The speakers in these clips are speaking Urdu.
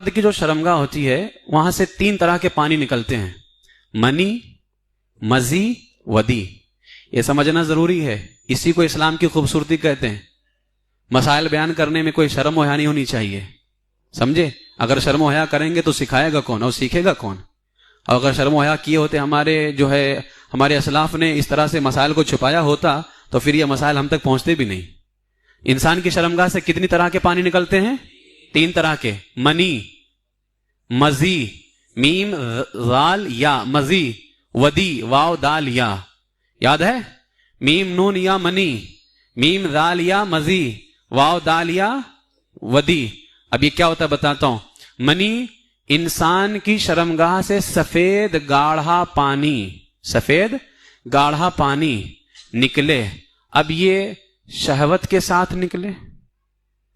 کی جو شرمگاہ ہوتی ہے وہاں سے 3 طرح کے پانی نکلتے ہیں، منی، مزی، ودی۔ یہ سمجھنا ضروری ہے، اسی کو اسلام کی خوبصورتی کہتے ہیں۔ مسائل بیان کرنے میں کوئی شرم و حیا نہیں ہونی چاہیے، سمجھے؟ اگر شرم و حیا کریں گے تو سکھائے گا کون اور سیکھے گا کون؟ اور اگر شرم و حیا کیے ہوتے ہمارے اسلاف نے اس طرح سے مسائل کو چھپایا ہوتا تو پھر یہ مسائل ہم تک پہنچتے بھی نہیں۔ انسان کی شرمگاہ سے کتنی طرح کے پانی نکلتے ہیں؟ 3 طرح کے، منی، مزی، میم ذال یا، مزی، ودی واو دال یا۔ یاد ہے؟ میم نون یا منی، میم ذال یا مزی، واو دال یا ودی۔ اب یہ کیا ہوتا ہے بتاتا ہوں۔ منی انسان کی شرمگاہ سے سفید گاڑھا پانی نکلے۔ اب یہ شہوت کے ساتھ نکلے،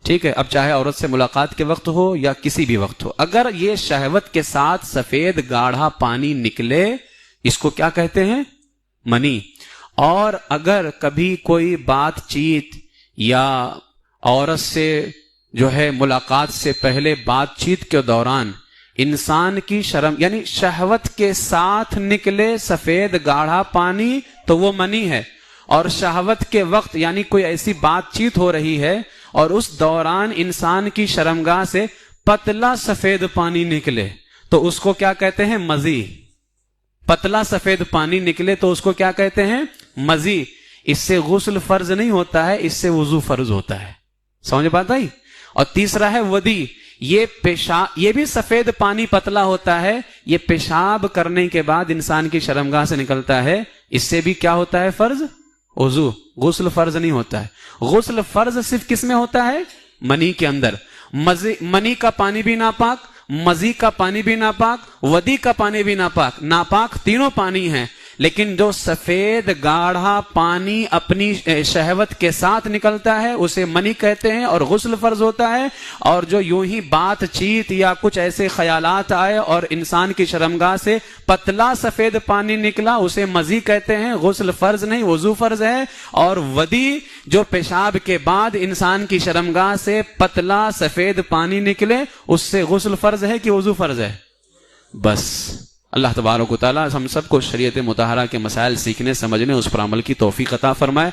ٹھیک ہے؟ اب چاہے عورت سے ملاقات کے وقت ہو یا کسی بھی وقت ہو، اگر یہ شہوت کے ساتھ سفید گاڑھا پانی نکلے، اس کو کیا کہتے ہیں؟ منی۔ اور اگر کبھی کوئی بات چیت یا عورت سے ملاقات سے پہلے بات چیت کے دوران انسان کی شرم یعنی شہوت کے ساتھ نکلے سفید گاڑھا پانی تو وہ منی ہے، اور شہوت کے وقت یعنی کوئی ایسی بات چیت ہو رہی ہے اور اس دوران انسان کی شرمگاہ سے پتلا سفید پانی نکلے تو اس کو کیا کہتے ہیں؟ مزی۔ پتلا سفید پانی نکلے تو اس کو کیا کہتے ہیں؟ مزی۔ اس سے غسل فرض نہیں ہوتا ہے، اس سے وضو فرض ہوتا ہے۔ سمجھ بات آئی؟ اور تیسرا ہے ودی۔ یہ بھی سفید پانی پتلا ہوتا ہے، یہ پیشاب کرنے کے بعد انسان کی شرمگاہ سے نکلتا ہے، اس سے بھی کیا ہوتا ہے فرض؟ وضو۔ غسل فرض نہیں ہوتا ہے، غسل فرض صرف کس میں ہوتا ہے؟ منی کے اندر۔ منی کا پانی بھی ناپاک، مزی کا پانی بھی ناپاک، ودی کا پانی بھی ناپاک۔ ناپاک تینوں پانی ہیں، لیکن جو سفید گاڑھا پانی اپنی شہوت کے ساتھ نکلتا ہے اسے منی کہتے ہیں اور غسل فرض ہوتا ہے، اور جو یوں ہی بات چیت یا کچھ ایسے خیالات آئے اور انسان کی شرمگاہ سے پتلا سفید پانی نکلا اسے مزی کہتے ہیں، غسل فرض نہیں وضو فرض ہے۔ اور ودی جو پیشاب کے بعد انسان کی شرمگاہ سے پتلا سفید پانی نکلے اس سے غسل فرض ہے کہ وضو فرض ہے؟ بس اللہ تبارک و تعالی ہم سب کو شریعت مطہرہ کے مسائل سیکھنے سمجھنے اس پر عمل کی توفیق عطا فرمائے۔